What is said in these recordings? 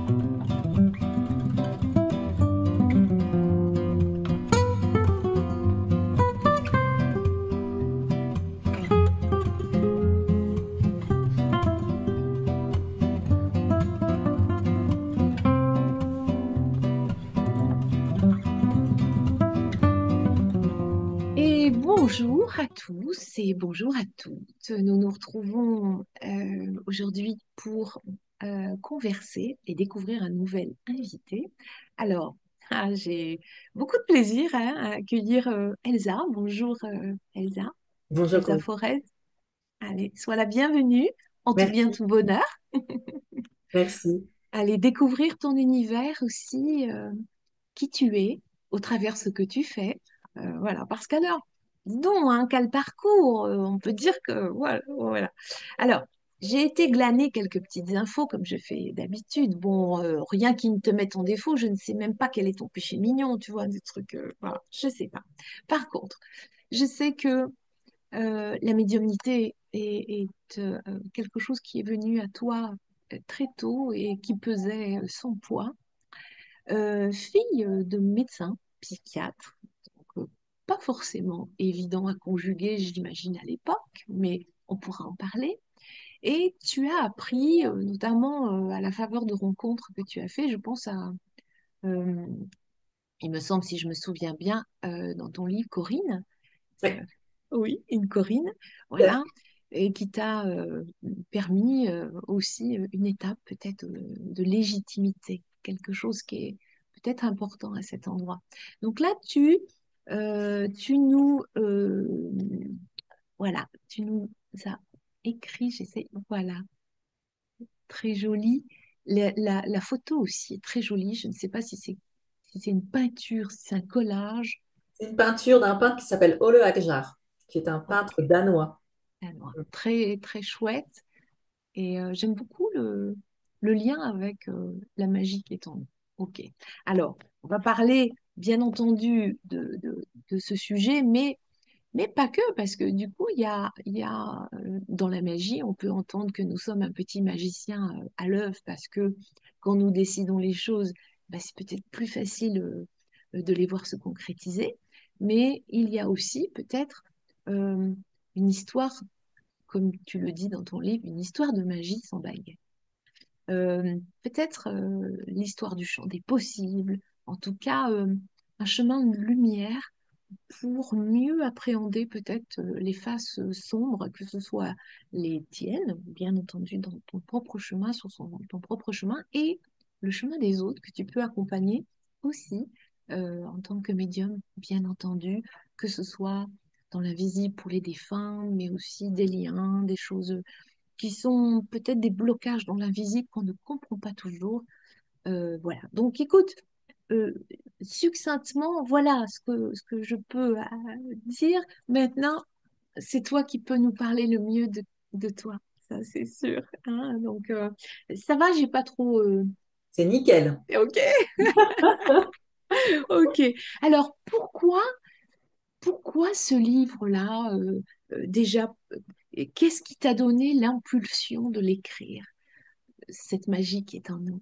Et bonjour à tous et bonjour à toutes. Nous nous retrouvons aujourd'hui pour converser et découvrir un nouvel invité. Alors, j'ai beaucoup de plaisir hein, à accueillir Elsa. Bonjour Elsa, Bonjour, Elsa Chloé. Forest. Allez, sois la bienvenue en tout bien, Merci, tout bonheur. merci. Allez découvrir ton univers aussi, qui tu es, au travers ce que tu fais. Voilà, parce qu'alors, dis donc, hein, quel parcours, on peut dire que voilà, voilà. Alors, j'ai été glaner quelques petites infos comme je fais d'habitude. Bon, rien qui ne te mette en défaut, je ne sais même pas quel est ton péché mignon, tu vois, des trucs, voilà, je sais pas. Par contre, je sais que la médiumnité est quelque chose qui est venu à toi très tôt et qui pesait son poids. Fille de médecin, psychiatre, donc, pas forcément évident à conjuguer, j'imagine, à l'époque, mais on pourra en parler. Et tu as appris, notamment à la faveur de rencontres que tu as fait, je pense à, euh, il me semble, si je me souviens bien, dans ton livre, Corinne. Oui, euh, oui, une Corinne, tout à fait. voilà, et qui t'a permis aussi une étape peut-être de légitimité, quelque chose qui est peut-être important à cet endroit. Donc là, tu nous, voilà, tu nous as écrit, j'essaie, voilà, très joli. La photo aussi est très jolie. Je ne sais pas si c'est une peinture, si c'est un collage. C'est une peinture d'un peintre qui s'appelle Ole Akjar, qui est un Ok, peintre danois. alors, très très chouette. Et j'aime beaucoup le lien avec la magie qui est en nous. Ok. Alors, on va parler, bien entendu, de ce sujet, mais pas que, parce que du coup, dans la magie, on peut entendre que nous sommes un petit magicien à l'œuvre, parce que quand nous décidons les choses, bah, c'est peut-être plus facile de les voir se concrétiser. Mais il y a aussi peut-être euh, une histoire, comme tu le dis dans ton livre, une histoire de magie sans bague. Peut-être l'histoire du champ des possibles, en tout cas un chemin de lumière pour mieux appréhender peut-être les faces sombres, que ce soit les tiennes, bien entendu, dans ton propre chemin, ton propre chemin, et le chemin des autres que tu peux accompagner aussi en tant que médium, bien entendu, que ce soit dans l'invisible pour les défunts, mais aussi des liens, des choses qui sont peut-être des blocages dans l'invisible qu'on ne comprend pas toujours. Voilà. Donc, écoute, euh, succinctement, voilà ce que je peux dire. Maintenant, c'est toi qui peux nous parler le mieux de toi, ça c'est sûr. Hein. Donc, ça va, j'ai pas trop. C'est nickel. Ok, ok. Alors, pourquoi ce livre-là, déjà, qu'est-ce qui t'a donné l'impulsion de l'écrire, cette magie qui est en nous?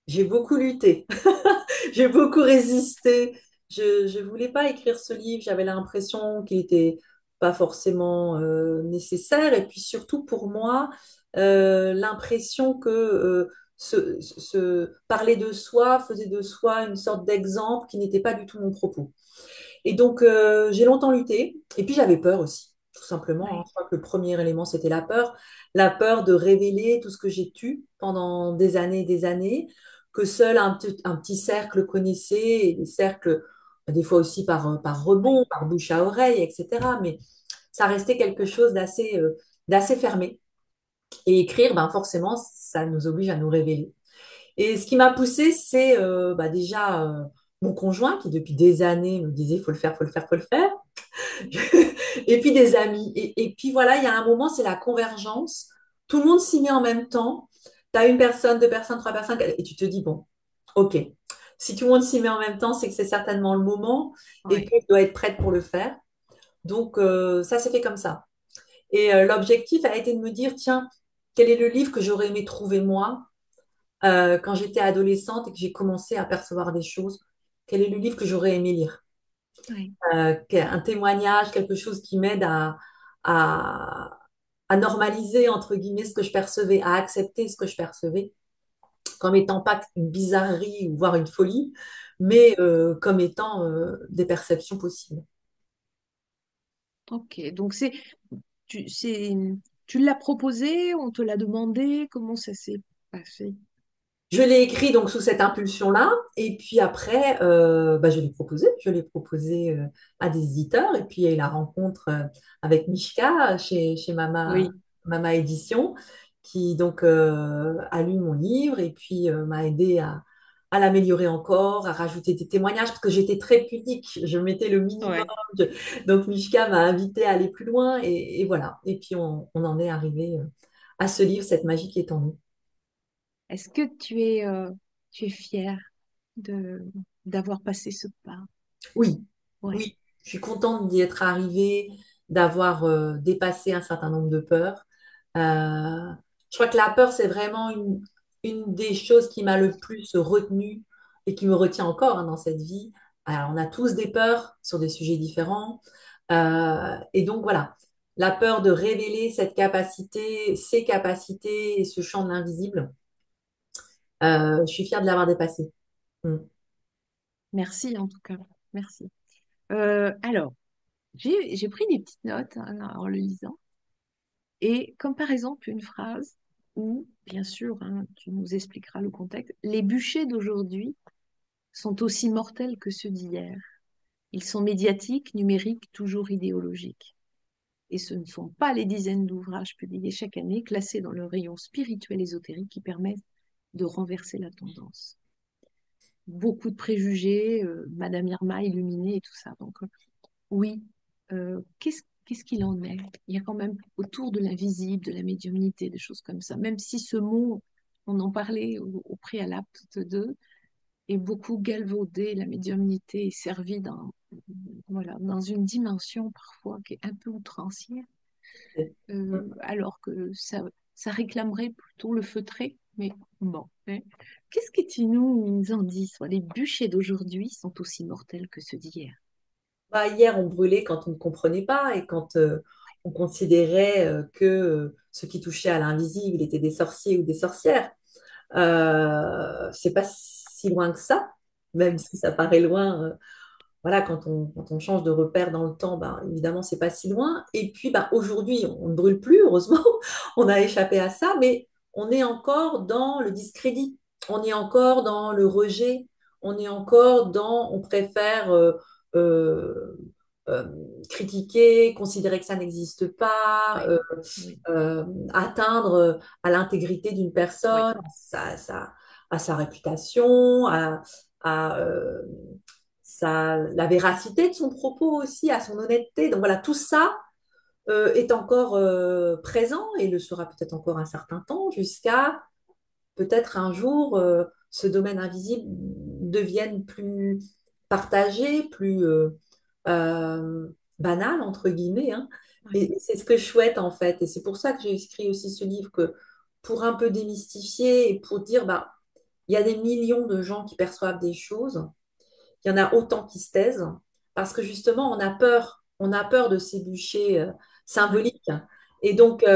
J'ai beaucoup lutté. J'ai beaucoup résisté. Je ne voulais pas écrire ce livre. J'avais l'impression qu'il n'était pas forcément nécessaire. Et puis surtout pour moi, l'impression que parler de soi faisait de soi une sorte d'exemple qui n'était pas du tout mon propos. Et donc, j'ai longtemps lutté. Et puis, j'avais peur aussi, tout simplement, hein. Ouais. Je crois que le premier élément, c'était la peur de révéler tout ce que j'ai tu pendant des années, que seul un petit cercle connaissait, et des cercles, des fois aussi par Ouais. rebond, par bouche à oreille, etc. Mais ça restait quelque chose d'assez fermé. Et écrire, ben forcément, ça nous oblige à nous révéler. Et ce qui m'a poussée, c'est déjà mon conjoint qui, depuis des années, me disait, faut le faire, faut le faire, faut le faire. Et puis des amis. Et puis voilà, il y a un moment, c'est la convergence. Tout le monde s'y met en même temps. Tu as une personne, deux personnes, trois personnes, et tu te dis, bon, ok. Si tout le monde s'y met en même temps, c'est que c'est certainement le moment et Ouais. que je dois être prête pour le faire. Donc, ça s'est fait comme ça. Et l'objectif a été de me dire, tiens, quel est le livre que j'aurais aimé trouver moi quand j'étais adolescente et que j'ai commencé à percevoir des choses, quel est le livre que j'aurais aimé lire? Ouais. Un témoignage, quelque chose qui m'aide à, à normaliser, entre guillemets, ce que je percevais, à accepter ce que je percevais, comme étant pas une bizarrerie ou voire une folie, mais comme étant des perceptions possibles. Ok, donc c'est, tu l'as proposé, on te l'a demandé, comment ça s'est passé? Je l'ai écrit donc sous cette impulsion-là, et puis après, bah, je l'ai proposé à des éditeurs, et puis il y a eu la rencontre avec Mishka chez Oui, Mama Édition, qui donc a lu mon livre et puis m'a aidé à l'améliorer encore, à rajouter des témoignages, parce que j'étais très pudique, je mettais le minimum. ouais. Donc Mishka m'a invité à aller plus loin, et voilà. Et puis on en est arrivé à ce livre, Cette magie qui est en nous. Est-ce que tu es fière de d'avoir passé ce pas? Oui, Ouais, oui, je suis contente d'y être arrivée, d'avoir dépassé un certain nombre de peurs. Je crois que la peur, c'est vraiment une des choses qui m'a le plus retenue et qui me retient encore, hein, dans cette vie. Alors, on a tous des peurs sur des sujets différents. Et donc, voilà, la peur de révéler cette capacité, ces capacités et ce champ de l'invisible, je suis fière de l'avoir dépassé. Mm. merci en tout cas, merci. Alors, j'ai pris des petites notes hein, en le lisant. Et comme par exemple une phrase où, bien sûr, hein, tu nous expliqueras le contexte, les bûchers d'aujourd'hui sont aussi mortels que ceux d'hier. Ils sont médiatiques, numériques, toujours idéologiques. Et ce ne sont pas les dizaines d'ouvrages publiés chaque année, classés dans le rayon spirituel ésotérique, qui permettent de renverser la tendance. Beaucoup de préjugés, Madame Irma illuminée et tout ça. Donc, oui, qu'est-ce qu'il en est? Il y a quand même autour de l'invisible, de la médiumnité, des choses comme ça. Même si ce mot, on en parlait au préalable toutes deux, est beaucoup galvaudé, la médiumnité est servie voilà, dans une dimension parfois qui est un peu outrancière, alors que ça réclamerait plutôt le feutré. Mais bon, hein. Qu'est-ce que tu nous en dis? Les bûchers d'aujourd'hui sont aussi mortels que ceux d'hier. Bah, hier, on brûlait quand on ne comprenait pas et quand on considérait que ce qui touchait à l'invisible étaient des sorciers ou des sorcières. C'est pas si loin que ça, même si ça paraît loin. Voilà, quand on change de repère dans le temps, ben, évidemment, c'est pas si loin. Et puis, ben, aujourd'hui, on ne brûle plus, heureusement, on a échappé à ça, mais on est encore dans le discrédit, on est encore dans le rejet, on est encore dans, on préfère euh, euh, critiquer, considérer que ça n'existe pas, Oui, oui, atteindre à l'intégrité d'une oui, personne, à sa réputation, la véracité de son propos aussi, à son honnêteté. Donc voilà, tout ça est encore présent et le sera peut-être encore un certain temps jusqu'à peut-être un jour ce domaine invisible devienne plus partagé, plus banal, entre guillemets, hein. oui. Et c'est ce que je souhaite en fait. Et c'est pour ça que j'ai écrit aussi ce livre, que pour un peu démystifier et pour dire, bah, il y a des millions de gens qui perçoivent des choses, il y en a autant qui se taisent, parce que justement, on a peur de ces bûchers Oui, symboliques. Et donc,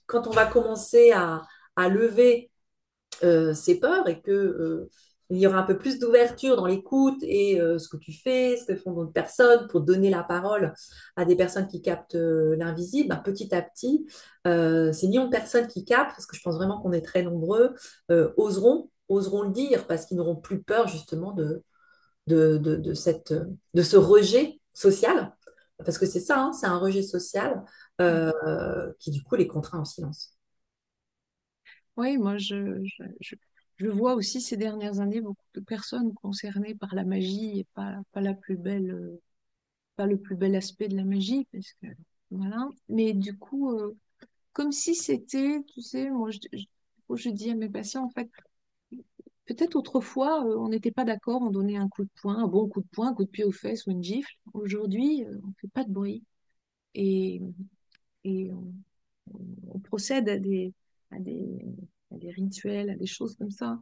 quand on va commencer à lever ces peurs et que il y aura un peu plus d'ouverture dans l'écoute et ce que tu fais, ce que font d'autres personnes pour donner la parole à des personnes qui captent l'invisible, ben, petit à petit, ces millions de personnes qui captent, parce que je pense vraiment qu'on est très nombreux, oseront le dire parce qu'ils n'auront plus peur justement de ce rejet social, parce que c'est ça, hein, c'est un rejet social oui. qui du coup les contraint au silence. Oui, moi, je vois aussi ces dernières années beaucoup de personnes concernées par la magie et pas la plus belle, pas le plus bel aspect de la magie, parce que voilà. Mais du coup, comme si c'était, tu sais, je dis à mes patients, en fait, peut-être autrefois, on n'était pas d'accord, on donnait un coup de poing, un bon coup de poing, un coup de pied aux fesses ou une gifle. Aujourd'hui, on ne fait pas de bruit. Et, et on procède à des, à des des rituels, à des choses comme ça,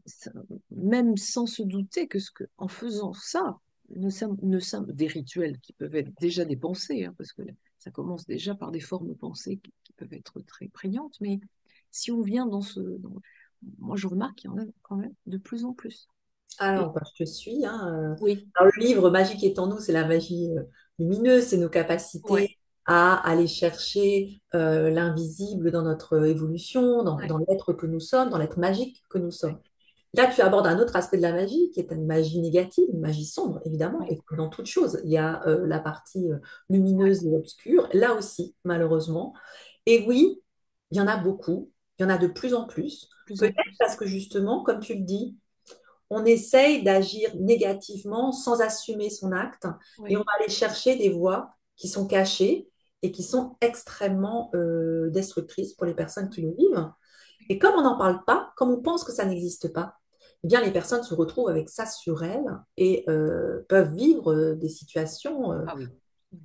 ça- même sans se douter en faisant ça, ne sommes des rituels qui peuvent être déjà des pensées, hein, parce que ça commence déjà par des formes pensées qui peuvent être très prégnantes, mais si on vient moi je remarque qu'il y en a quand même de plus en plus. Et Alors, bah, je te suis, hein. oui, Alors, le livre Magique est en nous, c'est la magie lumineuse, c'est nos ouais, capacités à aller chercher l'invisible dans notre évolution, ouais, dans l'être que nous sommes, dans l'être magique que nous sommes. Là, tu abordes un autre aspect de la magie, qui est une magie négative, une magie sombre, évidemment, ouais, et comme dans toute chose, il y a la partie ouais, lumineuse et obscure, là aussi, malheureusement. Et oui, il y en a beaucoup, il y en a de plus en plus, de plus en peut-être plus. parce que justement, comme tu le dis, on essaye d'agir négativement sans assumer son acte et on Oui, va aller chercher des voies qui sont cachées et qui sont extrêmement destructrices pour les personnes qui oui, le vivent. Et comme on n'en parle pas, comme on pense que ça n'existe pas, eh bien les personnes se retrouvent avec ça sur elles et peuvent vivre des situations ah oui.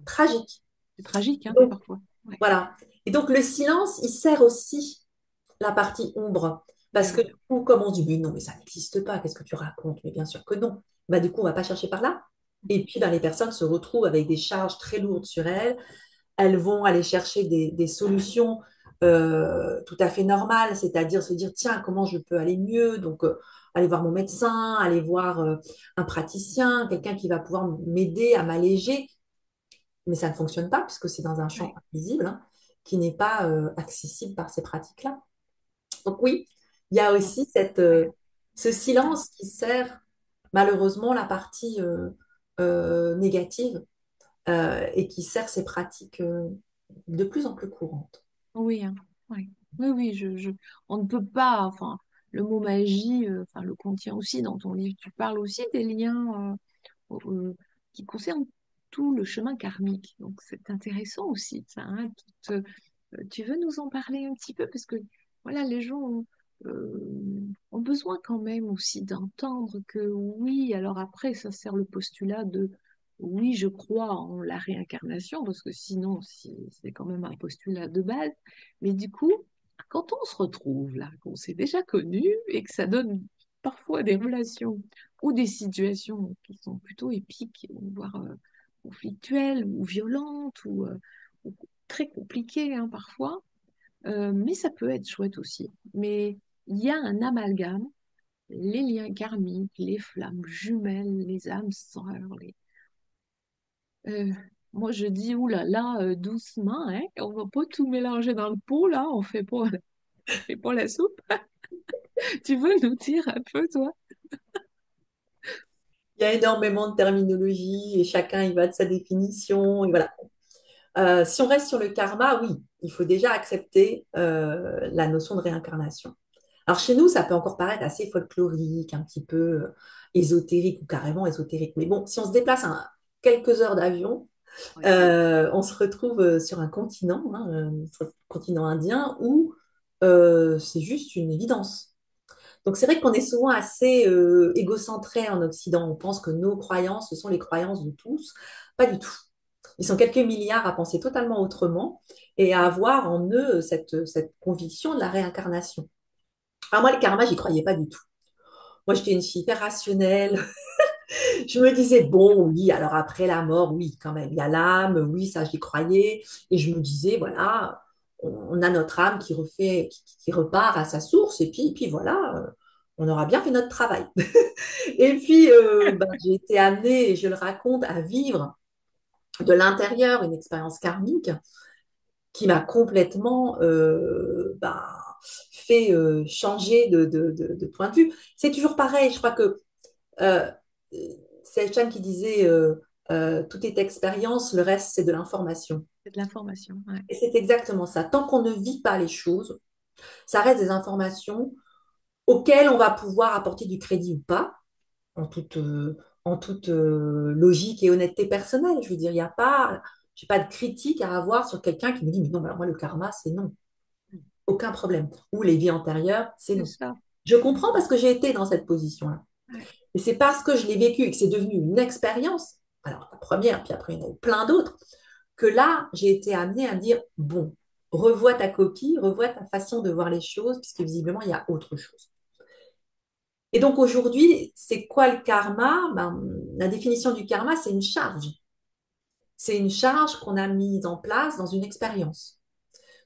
tragiques. C'est tragique, hein, Donc, parfois. Ouais. voilà. Et donc le silence, il sert aussi la partie ombre. Ben Parce que oui, du coup, comme on se dit, mais non, mais ça n'existe pas, qu'est-ce que tu racontes? Mais bien sûr que non. Bah, du coup, on ne va pas chercher par là. Et puis, bah, les personnes se retrouvent avec des charges très lourdes sur elles. Elles vont aller chercher des solutions tout à fait normales, c'est-à-dire se dire, tiens, comment je peux aller mieux? Donc, aller voir mon médecin, aller voir un praticien, quelqu'un qui va pouvoir m'aider à m'alléger. Mais ça ne fonctionne pas puisque c'est dans un champ ouais. invisible, hein, qui n'est pas accessible par ces pratiques-là. Donc oui, il y a Non, aussi ouais. ce silence qui sert malheureusement la partie négative et qui sert ces pratiques de plus en plus courantes. Oui, hein, ouais. Oui, oui, on ne peut pas, enfin, le mot magie, enfin, le contient aussi dans ton livre. Tu parles aussi des liens qui concernent tout le chemin karmique. Donc, c'est intéressant aussi, ça, hein, tu veux nous en parler un petit peu? Parce que, voilà, les gens ont besoin quand même aussi d'entendre que oui, alors après, ça sert le postulat de oui, je crois en la réincarnation, parce que sinon, c'est quand même un postulat de base. Mais du coup, quand on se retrouve là, qu'on s'est déjà connu et que ça donne parfois des relations ou des situations qui sont plutôt épiques, voire conflictuelles ou violentes ou très compliquées hein, parfois, mais ça peut être chouette aussi. Mais il y a un amalgame, les liens karmiques, les flammes jumelles, les âmes sœurs. Euh, moi, je dis, oulala, doucement, hein, on va pas tout mélanger dans le pot, là, on fait pas la soupe. Tu veux nous dire un peu, toi? Il y a énormément de terminologie et chacun y va de sa définition. Et voilà. Si on reste sur le karma, oui, il faut déjà accepter la notion de réincarnation. Alors chez nous, ça peut encore paraître assez folklorique, un petit peu ésotérique ou carrément ésotérique. Mais bon, si on se déplace quelques heures d'avion, Oui, on se retrouve sur un continent, hein, sur le continent indien, où c'est juste une évidence. Donc c'est vrai qu'on est souvent assez égocentré en Occident. On pense que nos croyances, ce sont les croyances de tous. Pas du tout. Ils sont quelques milliards à penser totalement autrement et à avoir en eux cette conviction de la réincarnation. Alors moi, le karma, j'y croyais pas du tout. Moi, j'étais une fille hyper rationnelle. Je me disais, bon, oui, alors après la mort, oui, quand même, il y a l'âme, oui, ça, j'y croyais. Et je me disais, voilà, on a notre âme qui repart à sa source, et puis voilà, on aura bien fait notre travail. Et puis, ben, j'ai été amenée, et je le raconte, à vivre de l'intérieur une expérience karmique qui m'a complètement ben, fait changer de point de vue. C'est toujours pareil, je crois que euh, c'est Einstein qui disait tout est expérience, le reste c'est de l'information. c'est de l'information. Ouais. Et c'est exactement ça. Tant qu'on ne vit pas les choses, ça reste des informations auxquelles on va pouvoir apporter du crédit ou pas, en toute logique et honnêteté personnelle. Je veux dire, il n'y a pas, j'ai pas de critique à avoir sur quelqu'un qui me dit, mais non, mais alors moi, le karma, c'est non. Aucun problème. Ou les vies antérieures, c'est C'est non. ça. Je comprends parce que j'ai été dans cette position-là. Ouais. Et c'est parce que je l'ai vécu et que c'est devenu une expérience, alors la première, puis après il y en a eu plein d'autres, que là, j'ai été amenée à me dire, bon, revois ta copie, revois ta façon de voir les choses, puisque visiblement, il y a autre chose. Et donc aujourd'hui, c'est quoi le karma? Ben, la définition du karma, c'est une charge. C'est une charge qu'on a mise en place dans une expérience.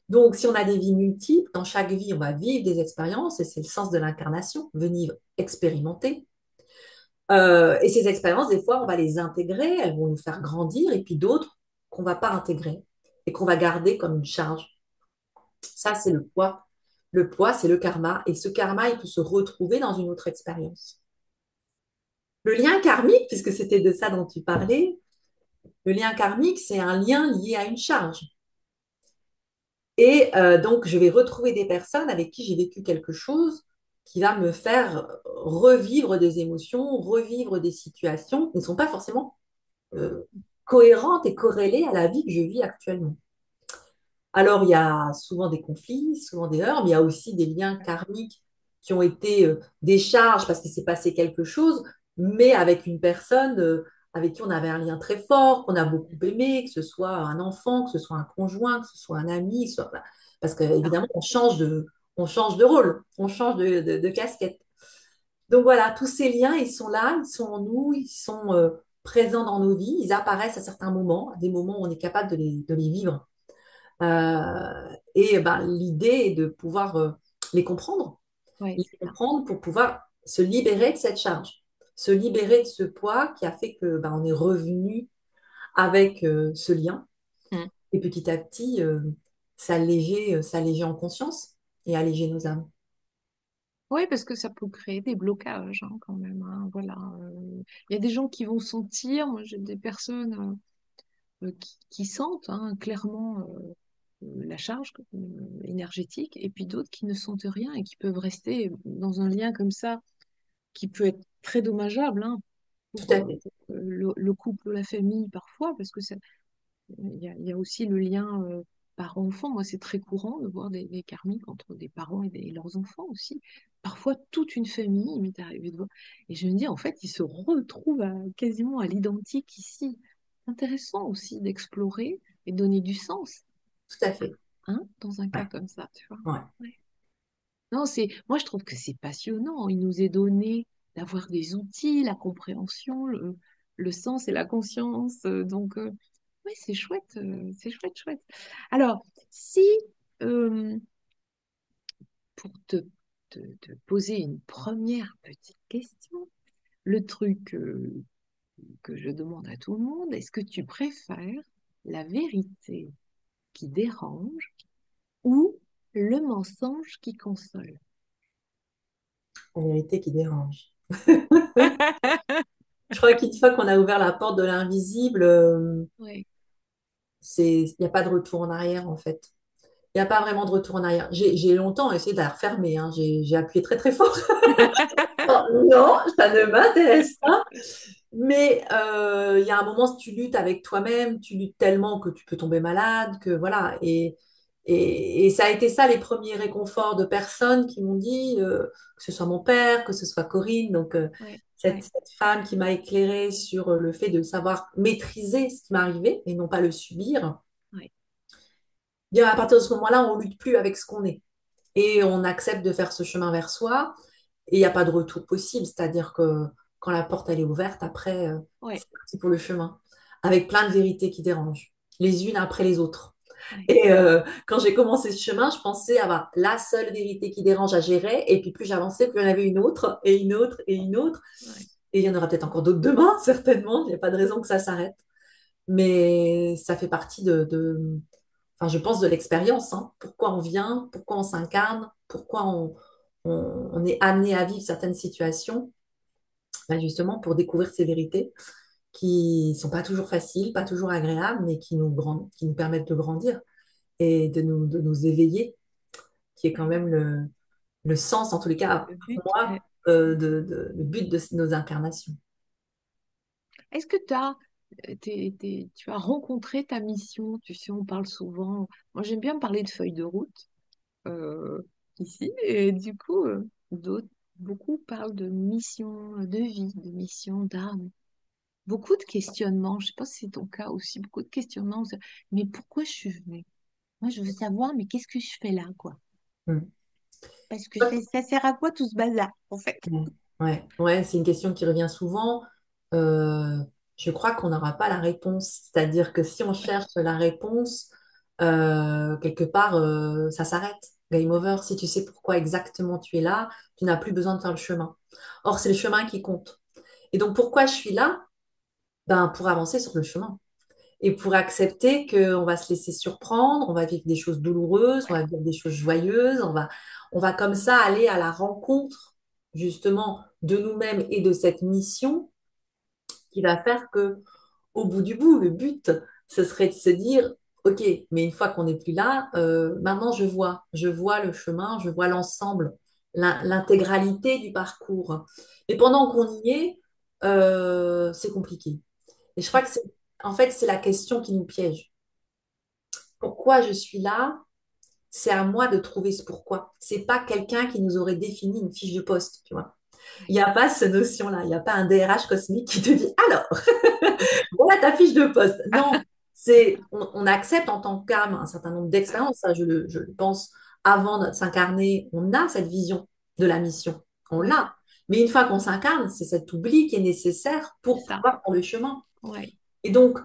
Donc, si on a des vies multiples, dans chaque vie, on va vivre des expériences, et c'est le sens de l'incarnation, venir expérimenter. Et ces expériences, des fois, on va les intégrer, elles vont nous faire grandir, et puis d'autres qu'on va pas intégrer et qu'on va garder comme une charge. Ça, c'est le poids. Le poids, c'est le karma. Et ce karma, il peut se retrouver dans une autre expérience. Le lien karmique, puisque c'était de ça dont tu parlais, le lien karmique, c'est un lien lié à une charge. Et donc, je vais retrouver des personnes avec qui j'ai vécu quelque chose qui va me faire revivre des émotions, revivre des situations qui ne sont pas forcément euh, cohérentes et corrélées à la vie que je vis actuellement. Alors, il y a souvent des conflits, souvent des heurts, mais il y a aussi des liens karmiques qui ont été des charges parce qu'il s'est passé quelque chose, mais avec une personne avec qui on avait un lien très fort, qu'on a beaucoup aimé, que ce soit un enfant, que ce soit un conjoint, que ce soit un ami, voilà. Parce Ah, qu'évidemment, on change de rôle, on change de casquette. Donc voilà, tous ces liens, ils sont là, ils sont en nous, ils sont présents dans nos vies, ils apparaissent à certains moments, à des moments où on est capable de les vivre. Et ben, l'idée est de pouvoir ouais, les c'est ça. comprendre pour pouvoir se libérer de cette charge, se libérer de ce poids qui a fait que ben, on est revenu avec ce lien Mm. et petit à petit s'alléger en conscience et alléger nos âmes. Oui, parce que ça peut créer des blocages hein, quand même. Hein, voilà. Il y a des gens qui vont sentir, moi j'ai des personnes qui sentent hein, clairement la charge énergétique, et puis d'autres qui ne sentent rien et qui peuvent rester dans un lien comme ça, qui peut être très dommageable hein, Tout à fait, pour le couple ou la famille parfois, parce que il y a aussi le lien parent-enfant. Moi, c'est très courant de voir des karmiques entre des parents et leurs enfants aussi. Parfois, toute une famille, il m'est arrivé de voir. Et je me dis, en fait, ils se retrouvent quasiment à l'identique ici. C'est intéressant aussi d'explorer et donner du sens, tout à fait. hein, dans un cas Ouais, comme ça, tu vois. ouais. Ouais. Non, moi, je trouve que c'est passionnant. Il nous est donné d'avoir des outils, la compréhension, le sens et la conscience. Oui, c'est chouette, chouette. Alors, si, euh, pour te poser une première petite question, le truc que je demande à tout le monde, est-ce que tu préfères la vérité qui dérange ou le mensonge qui console? La vérité qui dérange. Je crois qu'une fois qu'on a ouvert la porte de l'invisible, Oui. il n'y a pas de retour en arrière en fait. Il n'y a pas vraiment de retour en arrière. J'ai longtemps essayé de la refermer, hein. J'ai appuyé très très fort. Non, ça ne m'intéresse pas. Mais il y a un moment, si tu luttes avec toi-même, tu luttes tellement que tu peux tomber malade, que voilà. Et ça a été ça les premiers réconforts de personnes qui m'ont dit, que ce soit mon père, que ce soit Corinne, donc Ouais, ouais, cette femme qui m'a éclairée sur le fait de savoir maîtriser ce qui m'arrivait et non pas le subir. ouais, Bien, à partir de ce moment-là, on lutte plus avec ce qu'on est et on accepte de faire ce chemin vers soi et il n'y a pas de retour possible. C'est-à-dire que quand la porte elle est ouverte, après, ouais, c'est parti pour le chemin, avec plein de vérités qui dérangent, les unes après les autres. ouais, Et quand j'ai commencé ce chemin, je pensais avoir la seule vérité qui dérange à gérer. Et puis plus j'avançais, plus il y en avait une autre, et une autre, et une autre. ouais, Et il y en aura peut-être encore d'autres demain, certainement. Il n'y a pas de raison que ça s'arrête. Mais ça fait partie enfin, je pense, de l'expérience. Hein. Pourquoi on vient, pourquoi on s'incarne, pourquoi on est amené à vivre certaines situations, ben justement pour découvrir ces vérités qui sont pas toujours faciles, pas toujours agréables, mais qui nous permettent de grandir et de nous éveiller, qui est quand ouais. même le sens, en tous les cas, Le pour but. moi, le but de nos incarnations. Est-ce que tu as rencontré ta mission? Tu sais, on parle souvent. Moi, j'aime bien parler de feuille de route euh, ici, et du coup, beaucoup parlent de mission de vie, de mission d'âme. Beaucoup de questionnements. Je sais pas si c'est ton cas aussi. Beaucoup de questionnements. Mais pourquoi je suis venue? Moi, je veux savoir, mais qu'est-ce que je fais là, quoi? Mm. Parce que ça sert à quoi tout ce bazar, en fait? Ouais, ouais, ouais, c'est une question qui revient souvent. Euh, je crois qu'on n'aura pas la réponse. C'est-à-dire que si on cherche la réponse, quelque part, ça s'arrête. Game over. Si tu sais pourquoi exactement tu es là, tu n'as plus besoin de faire le chemin. Or, c'est le chemin qui compte. Et donc, pourquoi je suis là? Ben, pour avancer sur le chemin. Et pour accepter qu'on va se laisser surprendre, on va vivre des choses douloureuses, on va vivre des choses joyeuses, on va comme ça aller à la rencontre justement de nous-mêmes et de cette mission qui va faire que, au bout du bout, le but, ce serait de se dire, OK, mais une fois qu'on n'est plus là, maintenant je vois le chemin, je vois l'ensemble, l'intégralité du parcours. Et pendant qu'on y est, c'est compliqué. Et je crois que en fait, c'est la question qui nous piège. Pourquoi je suis là? C'est à moi de trouver ce pourquoi. C'est pas quelqu'un qui nous aurait défini une fiche de poste, tu vois. Il n'y a pas cette notion-là. Il n'y a pas un DRH cosmique qui te dit, alors, voilà ta fiche de poste. Non, on accepte en tant qu'âme un certain nombre d'expériences. Ça, je le pense, avant de s'incarner, on a cette vision de la mission. On Ouais, l'a. Mais une fois qu'on s'incarne, c'est cet oubli qui est nécessaire c'est pour ça. pouvoir prendre le chemin. Ouais, Et donc,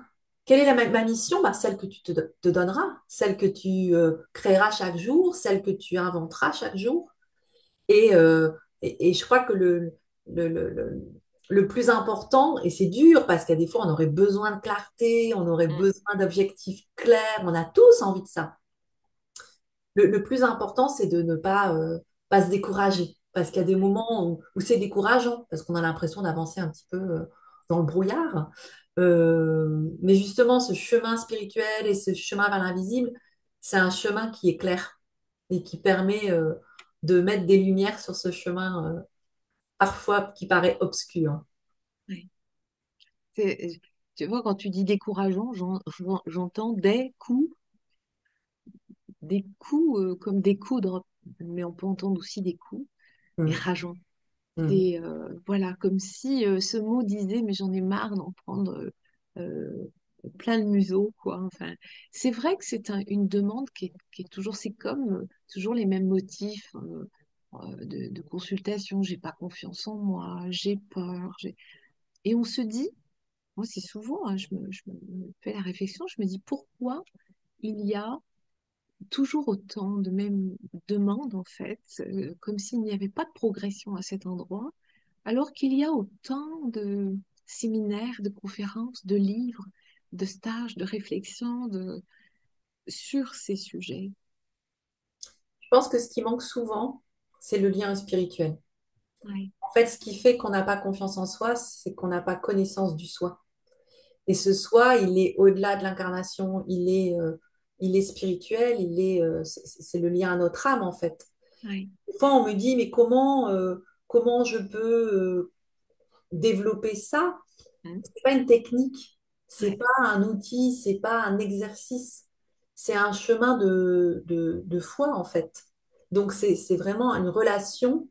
quelle est ma mission? Bah, celle que tu te donneras, celle que tu créeras chaque jour, celle que tu inventeras chaque jour. Et, euh, et je crois que le, le, le- le plus important, et c'est dur parce qu'à des fois, on aurait besoin de clarté, on aurait mm, besoin d'objectifs clairs, on a tous envie de ça. Le plus important, c'est de ne pas se décourager. Parce qu'il y a des moments où c'est décourageant, parce qu'on a l'impression d'avancer un petit peu dans le brouillard. Mais justement, ce chemin spirituel et ce chemin vers l'invisible, c'est un chemin qui est clair et qui permet de mettre des lumières sur ce chemin, parfois qui paraît obscur. ouais. Tu vois, quand tu dis décourageant, j'entends des coups comme découdre, mais on peut entendre aussi des coups, et Mm, rageant. mm. C'est voilà, comme si ce mot disait, mais j'en ai marre d'en prendre euh, plein le museau, quoi. Enfin, c'est vrai que c'est une demande qui est toujours, c'est comme toujours les mêmes motifs de consultation. J'ai pas confiance en moi, j'ai peur, et on se dit, moi c'est souvent, hein, je me fais la réflexion, je me dis pourquoi il y a toujours autant de mêmes demandes en fait, comme s'il n'y avait pas de progression à cet endroit alors qu'il y a autant de séminaires, de conférences, de livres, de stages, de réflexions sur ces sujets. Je pense que ce qui manque souvent, c'est le lien spirituel. Ouais, En fait, ce qui fait qu'on n'a pas confiance en soi, c'est qu'on n'a pas connaissance du soi. Et ce soi, il est au-delà de l'incarnation, il est spirituel, c'est le lien à notre âme, en fait. ouais, Des fois, on me dit, mais comment je peux développer ça? hein, C'est pas une technique, c'est ouais, pas un outil, c'est pas un exercice, c'est un chemin de foi, en fait. Donc, c'est vraiment une relation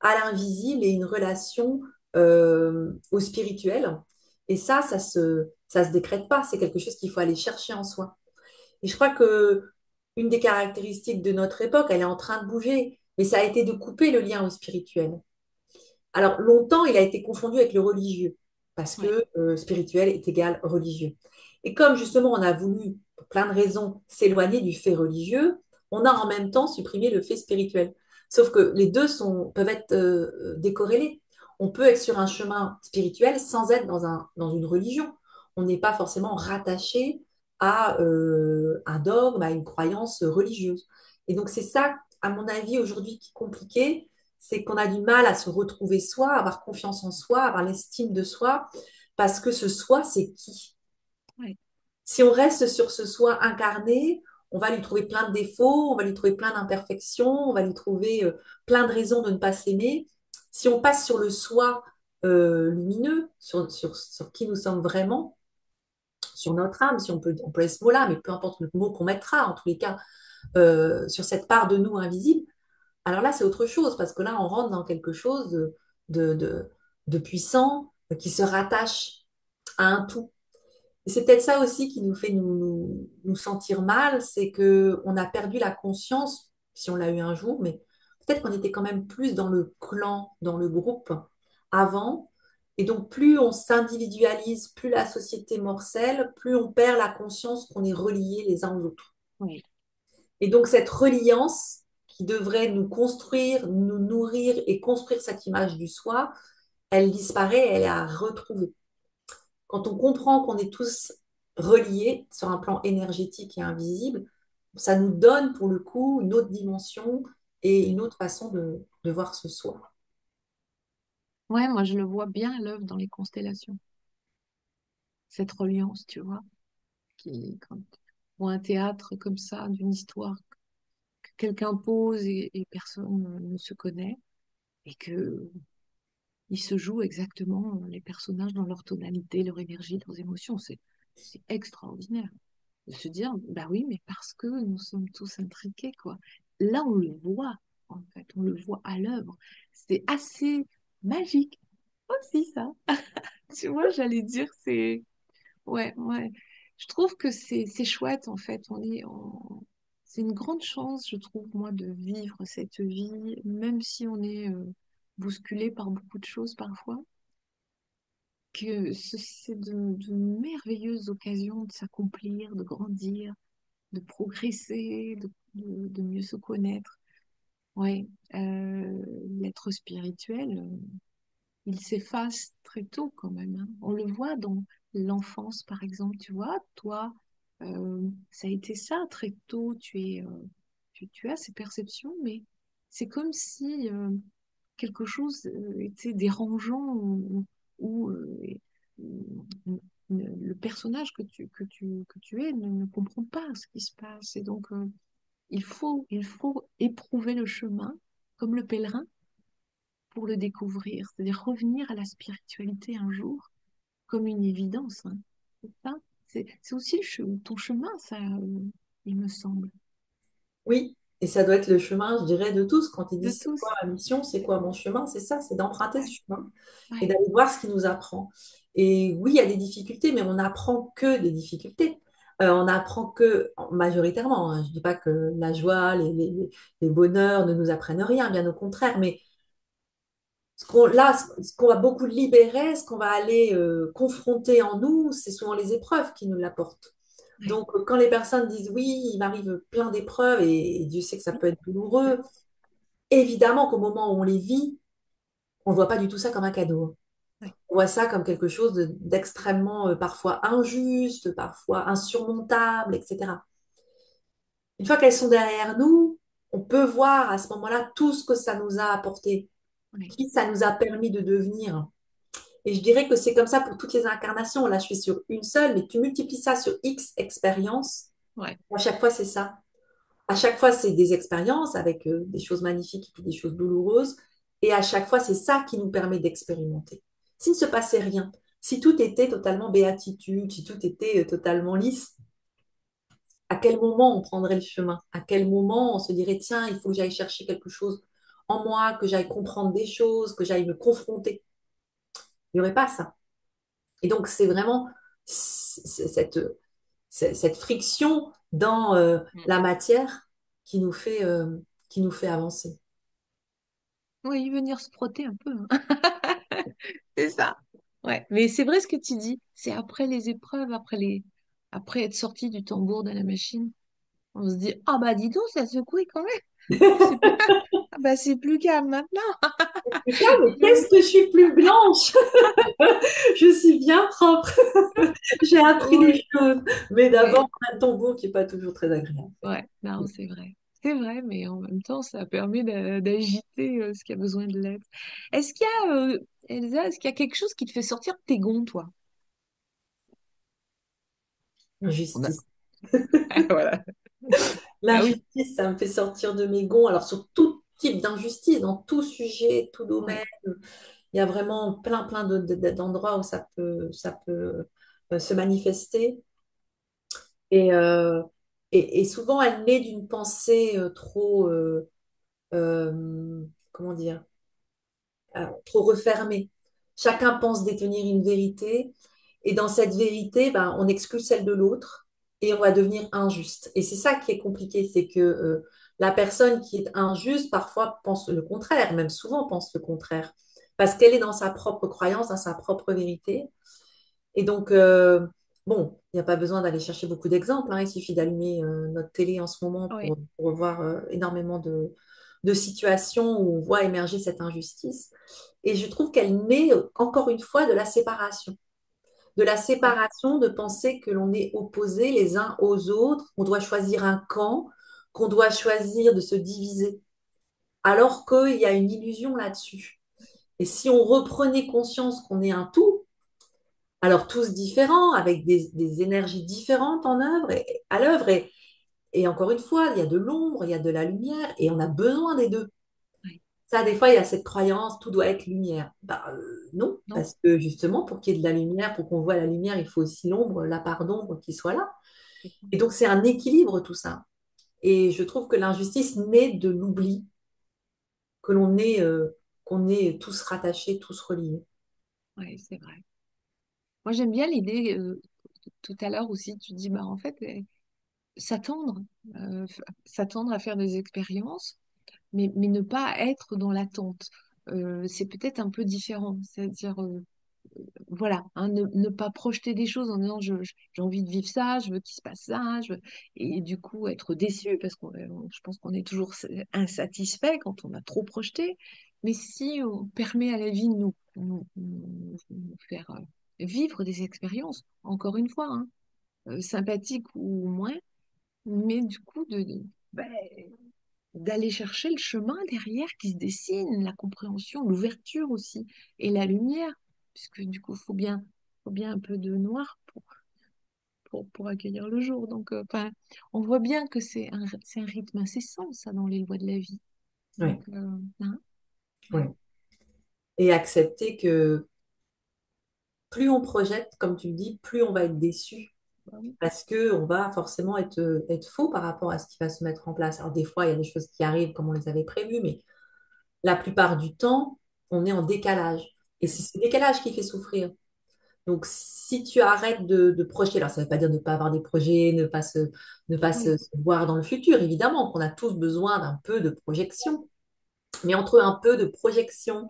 à l'invisible et une relation au spirituel. Et ça se décrète pas. C'est quelque chose qu'il faut aller chercher en soi. Et je crois que une des caractéristiques de notre époque, elle est en train de bouger, mais ça a été de couper le lien au spirituel. Alors, longtemps, il a été confondu avec le religieux, parce ouais, que spirituel est égal religieux. Et comme justement, on a voulu, pour plein de raisons, s'éloigner du fait religieux, on a en même temps supprimé le fait spirituel. Sauf que les deux peuvent être décorrélés. On peut être sur un chemin spirituel sans être dans une religion. On n'est pas forcément rattaché à un dogme, à une croyance religieuse. Et donc, c'est ça, à mon avis, aujourd'hui, qui est compliqué, c'est qu'on a du mal à se retrouver soi, à avoir confiance en soi, à avoir l'estime de soi, parce que ce soi, c'est qui? ouais. Si on reste sur ce soi incarné, on va lui trouver plein de défauts, on va lui trouver plein d'imperfections, on va lui trouver plein de raisons de ne pas s'aimer. Si on passe sur le soi lumineux, sur qui nous sommes vraiment, sur notre âme, si on peut employer ce mot-là, mais peu importe le mot qu'on mettra, en tous les cas, sur cette part de nous invisible, alors là, c'est autre chose, parce que là, on rentre dans quelque chose de, de, de puissant qui se rattache à un tout. Et c'est peut-être ça aussi qui nous fait nous sentir mal, c'est que on a perdu la conscience, si on l'a eu un jour, mais peut-être qu'on était quand même plus dans le clan, dans le groupe avant. Et donc, plus on s'individualise, plus la société morcelle, plus on perd la conscience qu'on est reliés les uns aux autres. Oui. Et donc, cette reliance qui devrait nous construire, nous nourrir et construire cette image du soi, elle disparaît, elle est à retrouver. Quand on comprend qu'on est tous reliés sur un plan énergétique et invisible, ça nous donne pour le coup une autre dimension et une autre façon de voir ce soi. Ouais, moi je le vois bien à l'œuvre dans les constellations. Cette reliance, tu vois, quand ou un théâtre comme ça, d'une histoire que quelqu'un pose et personne ne se connaît, et que il se joue exactement les personnages dans leur tonalité, leur énergie, leurs émotions. C'est extraordinaire de se dire, bah oui, mais parce que nous sommes tous intriqués, quoi. Là, on le voit, en fait, on le voit à l'œuvre. C'est assez magique aussi, ça. Tu vois, j'allais dire, c'est... Ouais, ouais. Je trouve que c'est chouette, en fait. C'est une grande chance, je trouve, moi, de vivre cette vie, même si on est bousculé par beaucoup de choses parfois, que c'est de merveilleuses occasions de s'accomplir, de grandir, de progresser, de mieux se connaître. Oui, l'être spirituel, il s'efface très tôt quand même, hein. On le voit dans l'enfance, par exemple. Tu vois, toi, ça a été ça très tôt. Tu as ces perceptions, mais c'est comme si quelque chose était dérangeant ou le personnage que tu es ne comprend pas ce qui se passe. Et donc, il faut éprouver le chemin comme le pèlerin pour le découvrir, c'est-à-dire revenir à la spiritualité un jour comme une évidence, hein. C'est ça, c'est aussi ton chemin, ça, il me semble, Oui, et ça doit être le chemin, je dirais, de tous. Quand ils de disent c'est quoi tous. ma mission, c'est quoi mon chemin, c'est ça, c'est d'emprunter ce Ouais, chemin et ouais, d'aller voir ce qui nous apprend. Et oui, il y a des difficultés, mais on n'apprend que des difficultés. On n'apprend que, majoritairement, hein, je ne dis pas que la joie, les bonheurs ne nous apprennent rien, bien au contraire, mais ce qu'on va beaucoup libérer, ce qu'on va aller confronter en nous, c'est souvent les épreuves qui nous l'apportent. ouais, Donc, quand les personnes disent oui, il m'arrive plein d'épreuves et Dieu sait que ça peut être douloureux, évidemment qu'au moment où on les vit, on ne voit pas du tout ça comme un cadeau. ouais, On voit ça comme quelque chose d'extrêmement parfois injuste, parfois insurmontable, etc. Une fois qu'elles sont derrière nous, on peut voir à ce moment-là tout ce que ça nous a apporté, ouais, qui ça nous a permis de devenir. Et je dirais que c'est comme ça pour toutes les incarnations. Là, je suis sur une seule, mais tu multiplies ça sur X expériences. ouais, À chaque fois, c'est ça. À chaque fois, c'est des expériences avec des choses magnifiques et puis des choses douloureuses. Et à chaque fois, c'est ça qui nous permet d'expérimenter. S'il ne se passait rien, si tout était totalement béatitude, si tout était totalement lisse, à quel moment on prendrait le chemin? À quel moment on se dirait, tiens, il faut que j'aille chercher quelque chose en moi, que j'aille comprendre des choses, que j'aille me confronter? Il n'y aurait pas ça. Et donc, c'est vraiment cette friction dans mm. la matière qui qui nous fait avancer. Oui, venir se frotter un peu, hein. C'est ça. Ouais, mais c'est vrai ce que tu dis. C'est après les épreuves, après être sorti du tambour de la machine, on se dit, ah bah dis donc, ça secouait quand même. C'est plus... Ah bah c'est plus calme maintenant. Putain, mais qu'est-ce que je suis plus blanche? Je suis bien propre. J'ai appris des Oui, choses. Mais d'abord, oui. on a le tombeau qui n'est pas toujours très agréable. Ouais, non, c'est vrai. C'est vrai, mais en même temps, ça permet d'agiter ce qui a besoin de l'être. Est-ce qu'il y a, Elsa, est-ce qu'il y a quelque chose qui te fait sortir de tes gonds, toi? On a- Injustice. Voilà. Ah oui. L'injustice, ça me fait sortir de mes gonds. Alors, sur tout type d'injustice, dans tout sujet, tout domaine, Ouais, il y a vraiment plein d'endroits où ça peut se manifester. Et, euh, et souvent, elle naît d'une pensée comment dire, trop refermée. Chacun pense détenir une vérité Et dans cette vérité, ben, on exclut celle de l'autre et on va devenir injuste. Et c'est ça qui est compliqué, c'est que la personne qui est injuste parfois pense le contraire, même souvent pense le contraire, parce qu'elle est dans sa propre croyance, dans sa propre vérité. Et donc, bon, il n'y a pas besoin d'aller chercher beaucoup d'exemples, hein. Il suffit d'allumer notre télé en ce moment Oui, pour voir énormément de situations où on voit émerger cette injustice. Et je trouve qu'elle naît, encore une fois, de la oui, séparation, de penser que l'on est opposés les uns aux autres, qu'on doit choisir un camp, qu'on doit choisir de se diviser, alors qu'il y a une illusion là-dessus. Et si on reprenait conscience qu'on est un tout, alors tous différents, avec des énergies différentes à l'œuvre, et encore une fois, il y a de l'ombre, il y a de la lumière, et on a besoin des deux. oui. Ça, des fois, il y a cette croyance, tout doit être lumière. Bah, non, Non, parce que justement, pour qu'il y ait de la lumière, pour qu'on voit la lumière, il faut aussi l'ombre, la part d'ombre qui soit là. c'est ça. Et donc, c'est un équilibre, tout ça. Et je trouve que l'injustice naît de l'oubli, que qu'on est tous rattachés, tous reliés. Ouais, c'est vrai. Moi, j'aime bien l'idée, tout à l'heure aussi, tu dis, bah, en fait, s'attendre, s'attendre à faire des expériences, mais ne pas être dans l'attente. C'est peut-être un peu différent. C'est-à-dire, voilà, hein, ne pas projeter des choses en disant j'ai envie de vivre ça, je veux qu'il se passe ça, et du coup être déçu parce que je pense qu'on est toujours insatisfait quand on a trop projeté. Mais si on permet à la vie de nous faire vivre des expériences, encore une fois, hein, sympathiques ou moins, mais du coup ben, d'aller chercher le chemin derrière qui se dessine, la compréhension, l'ouverture aussi, et la lumière, puisque du coup, faut bien un peu de noir pour accueillir le jour. Donc, enfin, on voit bien que c'est un rythme incessant, ça, dans les lois de la vie. Donc, Oui, hein, ouais, oui. Et accepter que plus on projette, comme tu le dis, plus on va être déçu. bah oui, Parce qu'on va forcément être faux par rapport à ce qui va se mettre en place. Alors, des fois, il y a des choses qui arrivent comme on les avait prévues, mais la plupart du temps, on est en décalage. Et ouais, c'est ce décalage qui fait souffrir. Donc, si tu arrêtes de projeter, alors ça ne veut pas dire ne pas avoir des projets, ne pas oui, se voir dans le futur, évidemment, qu'on a tous besoin d'un peu de projection. Mais entre un peu de projection,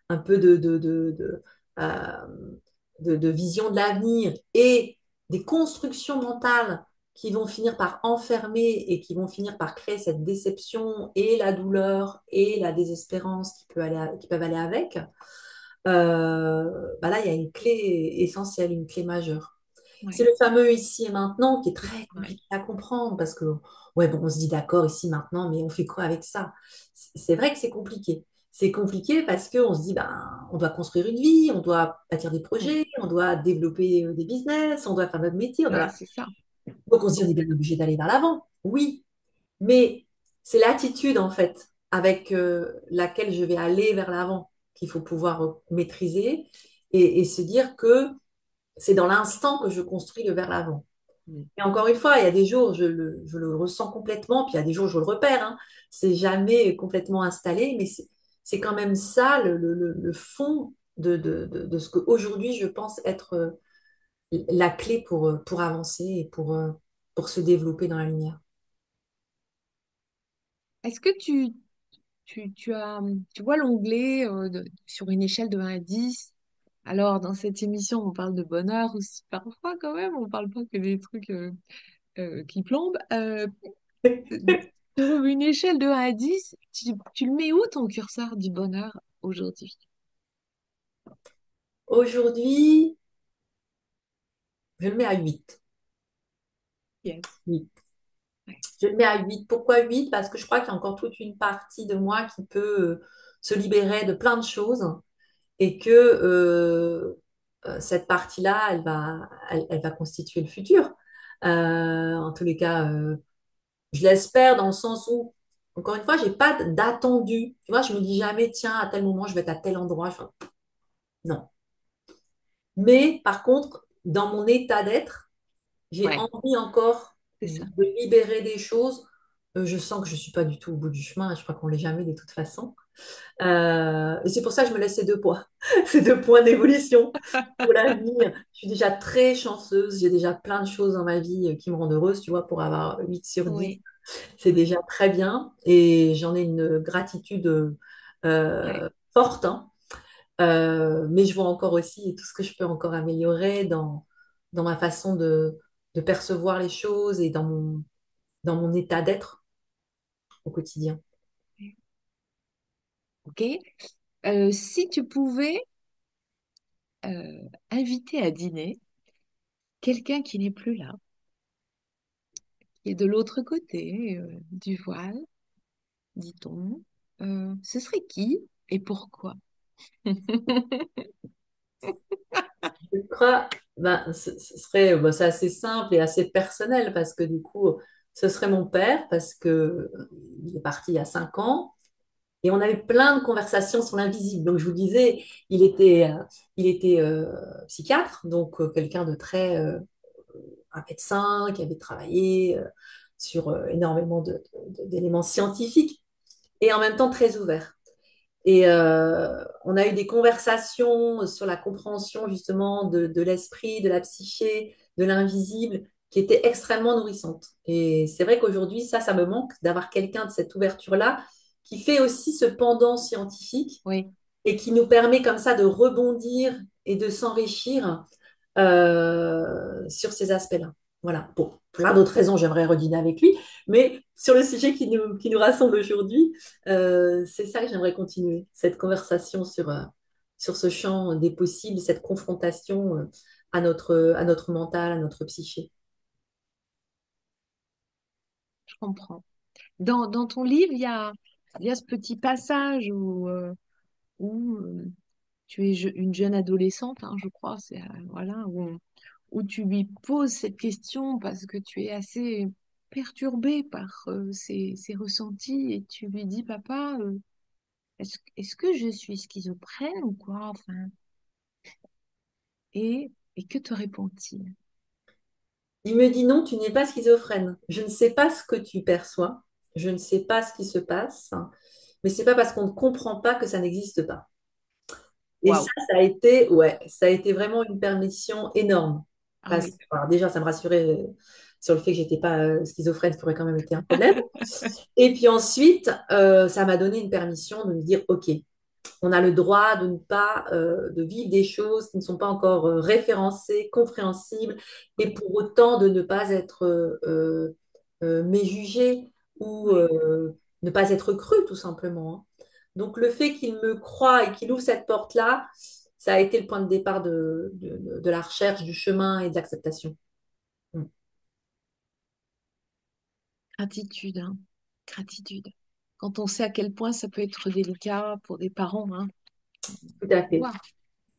un peu euh, de vision de l'avenir et des constructions mentales qui vont finir par enfermer et qui vont finir par créer cette déception et la douleur et la désespérance qui peuvent aller avec, bah là, il y a une clé essentielle, une clé majeure. C'est ouais, le fameux ici et maintenant qui est très ouais, compliqué à comprendre parce que, ouais, bon, on se dit d'accord ici maintenant, mais on fait quoi avec ça? C'est vrai que c'est compliqué. C'est compliqué parce qu'on se dit, ben, on doit construire une vie, on doit bâtir des ouais, projets, on doit développer des business, on doit faire notre métier. ouais, c'est ça. Donc on se dit, on est bien obligé d'aller vers l'avant. Oui, mais c'est l'attitude, en fait, avec laquelle je vais aller vers l'avant qu'il faut pouvoir maîtriser et se dire que c'est dans l'instant que je construis le vers l'avant. Mm. Et encore une fois, il y a des jours, je le ressens complètement, puis il y a des jours, je le repère, hein. C'est jamais complètement installé, mais c'est quand même ça le fond de ce qu'aujourd'hui, je pense être la clé pour avancer et pour se développer dans la lumière. Est-ce que tu vois l'onglet sur une échelle de 1 à 10? Alors, dans cette émission, on parle de bonheur aussi, parfois quand même, on parle pas que des trucs qui plombent. Sur une échelle de 1 à 10, tu le mets où ton curseur du bonheur aujourd'hui? Aujourd'hui, je le mets à 8. Yes. 8. Ouais. Je le mets à 8. Pourquoi 8? Parce que je crois qu'il y a encore toute une partie de moi qui peut se libérer de plein de choses et que cette partie-là, elle va constituer le futur. En tous les cas, je l'espère dans le sens où, encore une fois, j'ai pas d'attendu. Tu vois, je me dis jamais, tiens, à tel moment, je vais être à tel endroit. Non. Mais par contre, dans mon état d'être, j'ai Ouais, envie encore c'est ça. de libérer des choses. Je sens que je suis pas du tout au bout du chemin. Je crois qu'on l'est jamais de toute façon. Et c'est pour ça que je me laisse ces deux points, ces deux points d'évolution pour l'avenir. Je suis déjà très chanceuse, j'ai déjà plein de choses dans ma vie qui me rendent heureuse, tu vois, pour avoir 8 sur 10. Oui, C'est déjà oui, très bien et j'en ai une gratitude ouais. forte, hein. Mais je vois encore aussi tout ce que je peux encore améliorer dans ma façon de percevoir les choses et dans mon état d'être au quotidien. Ok. Si tu pouvais inviter à dîner quelqu'un qui n'est plus là, qui est de l'autre côté du voile, dit-on, ce serait qui et pourquoi? Je crois, ben, ce serait, ben, c'est assez simple et assez personnel parce que du coup, ce serait mon père parce que il est parti il y a 5 ans et on avait plein de conversations sur l'invisible. Donc je vous disais, il était psychiatre, donc quelqu'un de très, un médecin qui avait travaillé sur énormément d'éléments scientifiques et en même temps très ouvert. Et on a eu des conversations sur la compréhension justement de l'esprit, de la psyché, de l'invisible, qui étaient extrêmement nourrissantes. Et c'est vrai qu'aujourd'hui, ça me manque d'avoir quelqu'un de cette ouverture-là qui fait aussi ce pendant scientifique Oui, et qui nous permet comme ça de rebondir et de s'enrichir sur ces aspects-là. Voilà, pour plein d'autres raisons, j'aimerais redîner avec lui, mais sur le sujet qui nous rassemble aujourd'hui, c'est ça que j'aimerais continuer, cette conversation sur ce champ des possibles, cette confrontation à notre mental, à notre psyché. je comprends. Dans ton livre, il y a ce petit passage où tu es une jeune adolescente, hein, je crois, c'est voilà, où tu lui poses cette question parce que tu es assez perturbée par ces ressentis et tu lui dis, papa, est-ce que je suis schizophrène ou quoi? Enfin, et que te répond-il? Il me dit non, tu n'es pas schizophrène. Je ne sais pas ce que tu perçois, je ne sais pas ce qui se passe, mais c'est pas parce qu'on ne comprend pas que ça n'existe pas. Et Waouh! ça a été, ouais, ça a été vraiment une permission énorme. Ah Parce que, oui, alors déjà, ça me rassurait sur le fait que j'étais pas schizophrène, ce qui aurait quand même été un problème. Et puis ensuite, ça m'a donné une permission de me dire, OK, on a le droit de ne pas, de vivre des choses qui ne sont pas encore référencées, compréhensibles, et pour autant de ne pas être méjugé ou oui. ne pas être cru, tout simplement, hein. Donc le fait qu'il me croit et qu'il ouvre cette porte-là, ça a été le point de départ de la recherche du chemin et de l'acceptation. Mm. Gratitude, hein. Gratitude. Quand on sait à quel point ça peut être délicat pour des parents, hein. Tout à fait. Waouh!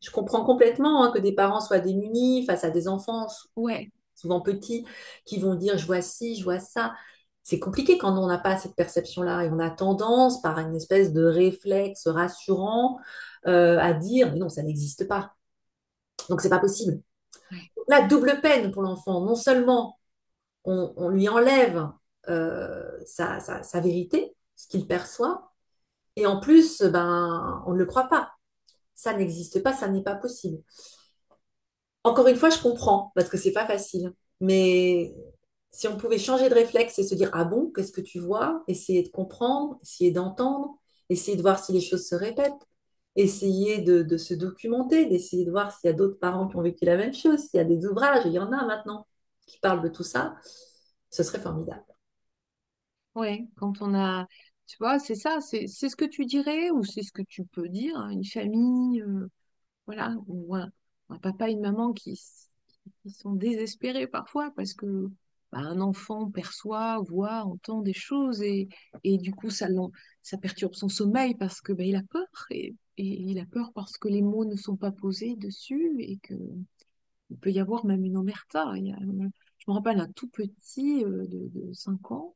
Je comprends complètement hein, que des parents soient démunis face à des enfants Ouais, souvent petits, qui vont dire je vois ci, je vois ça. C'est compliqué quand on n'a pas cette perception-là et on a tendance, par une espèce de réflexe rassurant, à dire mais non, ça n'existe pas. Donc c'est pas possible. ouais, Donc là, double peine pour l'enfant. Non seulement on lui enlève sa vérité, ce qu'il perçoit, et en plus, ben, on ne le croit pas. Ça n'existe pas, ça n'est pas possible. Encore une fois, je comprends parce que c'est pas facile. Mais si on pouvait changer de réflexe et se dire, ah bon, qu'est-ce que tu vois? Essayer de comprendre, essayer d'entendre, essayer de voir si les choses se répètent, essayer de se documenter, d'essayer de voir s'il y a d'autres parents qui ont vécu la même chose, s'il y a des ouvrages, et il y en a maintenant qui parlent de tout ça, ce serait formidable. ouais. Quand on a, tu vois, c'est ça, c'est ce que tu dirais ou c'est ce que tu peux dire à une famille, voilà, ou un papa et une maman qui sont désespérés parfois parce que bah, un enfant perçoit, voit, entend des choses et du coup ça perturbe son sommeil parce que bah, il a peur et il a peur parce que les mots ne sont pas posés dessus et que il peut y avoir même une omerta. Je me rappelle un tout petit de 5 ans,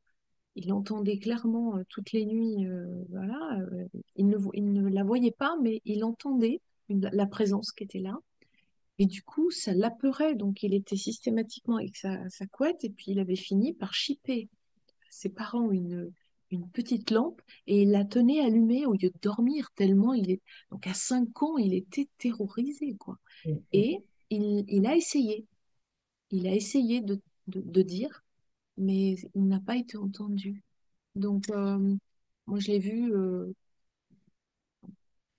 il entendait clairement toutes les nuits, voilà, il ne la voyait pas, mais il entendait la présence qui était là. Et du coup, ça l'apeurait. Donc, il était systématiquement avec sa couette et puis il avait fini par chipper ses parents une petite lampe et il la tenait allumée au lieu de dormir, tellement il est... Donc à 5 ans, il était terrorisé, quoi. Mm, mm. Et il a essayé. Il a essayé de dire, mais il n'a pas été entendu. Donc, moi, je l'ai vu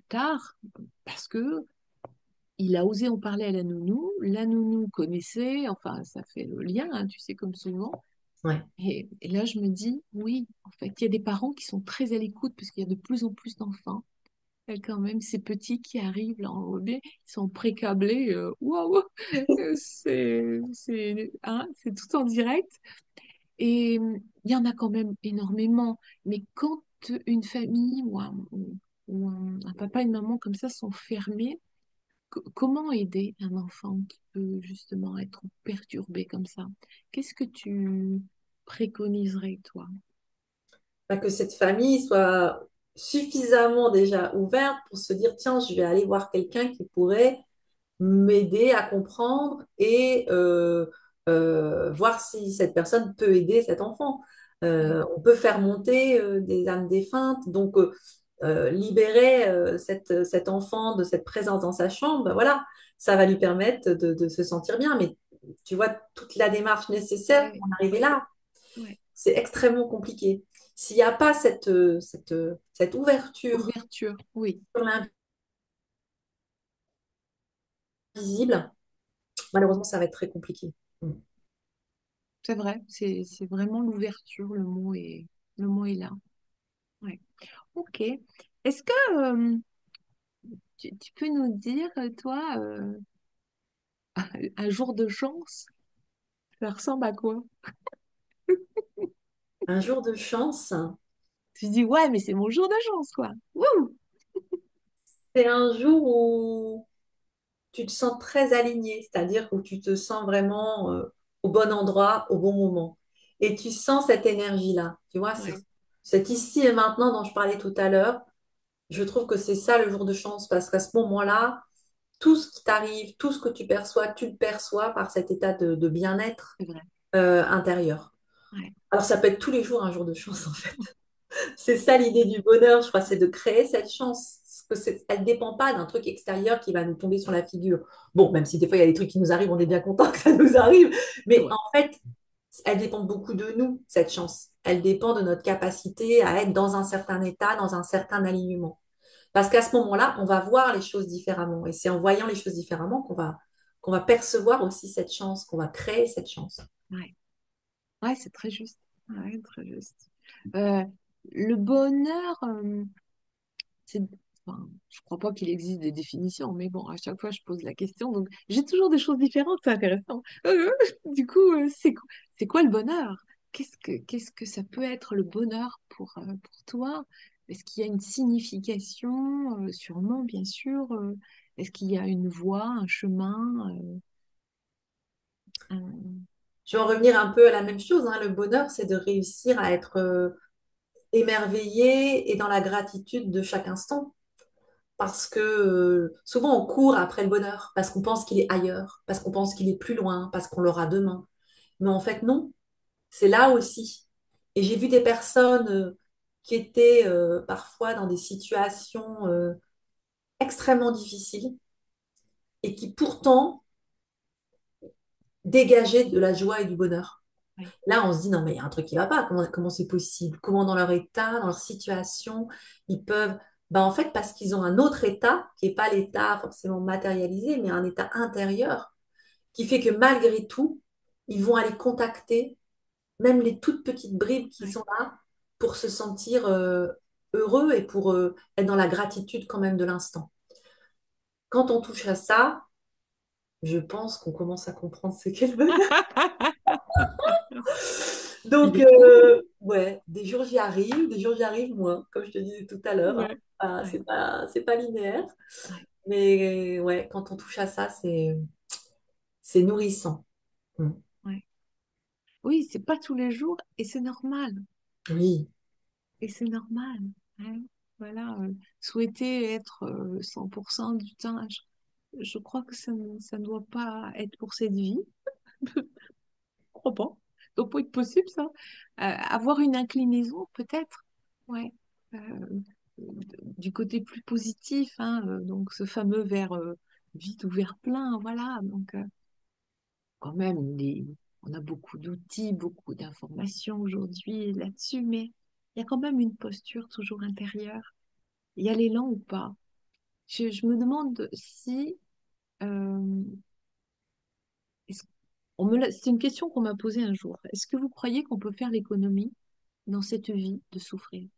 tard parce que il a osé en parler à la nounou. La nounou connaissait, enfin, ça fait le lien, hein, tu sais, comme souvent. Ouais. Et là, je me dis, oui, en fait, il y a des parents qui sont très à l'écoute parce qu'il y a de plus en plus d'enfants. Et quand même, ces petits qui arrivent là en OD, ils sont pré-câblés. Waouh, c'est tout en direct. Et il y en a quand même énormément. Mais quand une famille ou un papa et une maman comme ça sont fermés, comment aider un enfant qui peut justement être perturbé comme ça? Qu'est-ce que tu préconiserais, toi? Enfin, que cette famille soit suffisamment déjà ouverte pour se dire, tiens, je vais aller voir quelqu'un qui pourrait m'aider à comprendre et voir si cette personne peut aider cet enfant. Oui, On peut faire monter des âmes défuntes, donc libérer cet enfant de cette présence dans sa chambre, ben voilà, ça va lui permettre de se sentir bien. Mais tu vois, toute la démarche nécessaire ouais, pour en arriver ouais, là, ouais. c'est extrêmement compliqué. S'il n'y a pas cette ouverture Ouverture, oui, sur l'invisible, malheureusement, ça va être très compliqué. Mm. c'est vrai. C'est vraiment l'ouverture. Le mot est là. Ouais. Ok. Est-ce que tu peux nous dire, toi, un jour de chance, ça ressemble à quoi? Un jour de chance, Tu dis, ouais, mais c'est mon jour de chance, quoi. Wouh! c'est un jour où tu te sens très aligné, c'est-à-dire où tu te sens vraiment au bon endroit, au bon moment. Et tu sens cette énergie-là. Tu vois, Ouais, c'est ici et maintenant dont je parlais tout à l'heure. Je trouve que c'est ça le jour de chance parce qu'à ce moment-là, tout ce qui t'arrive, tout ce que tu le perçois par cet état de bien-être c'est vrai. intérieur. Ouais, Alors, ça peut être tous les jours un jour de chance, en fait. C'est ça l'idée du bonheur, je crois, c'est de créer cette chance. Elle ne dépend pas d'un truc extérieur qui va nous tomber sur la figure. Bon, même si des fois il y a des trucs qui nous arrivent, on est bien content que ça nous arrive. c'est Mais vrai. en fait, elle dépend beaucoup de nous, cette chance. Elle dépend de notre capacité à être dans un certain état, dans un certain alignement. Parce qu'à ce moment-là, on va voir les choses différemment. Et c'est en voyant les choses différemment qu'on va percevoir aussi cette chance, qu'on va créer cette chance. Ouais, ouais, c'est très juste. Ouais, très juste. Euh, le bonheur, c'est, enfin, je crois pas qu'il existe des définitions, mais bon, à chaque fois, je pose la question, donc j'ai toujours des choses différentes, c'est intéressant. Du coup, c'est quoi le bonheur? Qu'est-ce que ça peut être le bonheur pour toi? Est-ce qu'il y a une signification? Sûrement, bien sûr. Est-ce qu'il y a une voie, un chemin? Un- Je vais en revenir un peu à la même chose, hein. Le bonheur, c'est de réussir à être émerveillé et dans la gratitude de chaque instant. Parce que souvent on court après le bonheur, parce qu'on pense qu'il est ailleurs, parce qu'on pense qu'il est plus loin, parce qu'on l'aura demain. Mais en fait, non, c'est là aussi. Et j'ai vu des personnes qui étaient parfois dans des situations extrêmement difficiles et qui pourtant dégageaient de la joie et du bonheur. ouais, Là, on se dit, non, mais il y a un truc qui ne va pas. Comment c'est possible? Comment dans leur état, dans leur situation, ils peuvent... Ben, en fait, parce qu'ils ont un autre état, qui n'est pas l'état forcément matérialisé, mais un état intérieur, qui fait que malgré tout, ils vont aller contacter même les toutes petites bribes qui ouais. sont là pour se sentir heureux et pour être dans la gratitude quand même de l'instant. Quand on touche à ça, je pense qu'on commence à comprendre ce qu'est le bonheur. Il Donc, est fou. ouais, des jours j'y arrive, des jours j'y arrive moins, comme je te disais tout à l'heure, hein. Ouais, Ah, ouais, c'est pas linéaire. ouais, Mais ouais, quand on touche à ça, c'est nourrissant. Mm. ouais. Oui, c'est pas tous les jours et c'est normal. Oui. Et c'est normal. Hein. Voilà, souhaiter être 100% du temps, je crois que ça ne doit pas être pour cette vie. Je crois pas. doit pas être possible, ça. Avoir une inclinaison, peut-être. Ouais. Du côté plus positif, hein, donc ce fameux verre vide ou verre plein, voilà. Donc, quand même, on a beaucoup d'outils, beaucoup d'informations aujourd'hui là-dessus, mais il y a quand même une posture toujours intérieure. Il y a l'élan ou pas. Je me demande si... euh, est-ce- c'est une question qu'on m'a posée un jour. Est-ce que vous croyez qu'on peut faire l'économie dans cette vie de souffrir?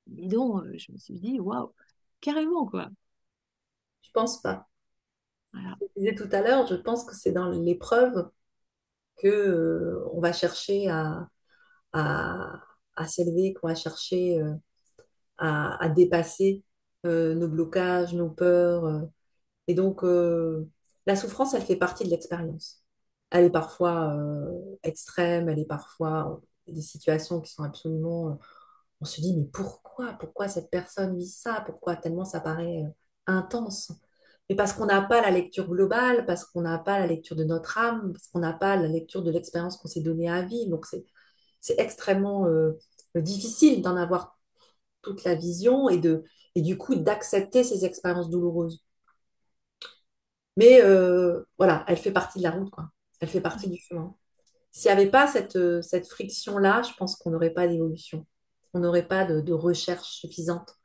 Dis donc, je me suis dit, waouh, carrément, quoi. Je pense pas. Voilà. Je disais tout à l'heure, je pense que c'est dans l'épreuve que, on va chercher à, à s'élever, qu'on va chercher à dépasser nos blocages, nos peurs. Et donc, la souffrance, elle fait partie de l'expérience. Elle est parfois extrême, elle est parfois des situations qui sont absolument... on se dit, mais pourquoi? Pourquoi cette personne vit ça? Pourquoi tellement ça paraît intense? Mais parce qu'on n'a pas la lecture globale, parce qu'on n'a pas la lecture de notre âme, parce qu'on n'a pas la lecture de l'expérience qu'on s'est donnée à vivre. Donc, c'est extrêmement difficile d'en avoir toute la vision et du coup d'accepter ces expériences douloureuses. Mais voilà, elle fait partie de la route, quoi. Elle fait partie Ouais. du chemin. S'il n'y avait pas cette friction-là, je pense qu'on n'aurait pas d'évolution. On n'aurait pas de recherche suffisante.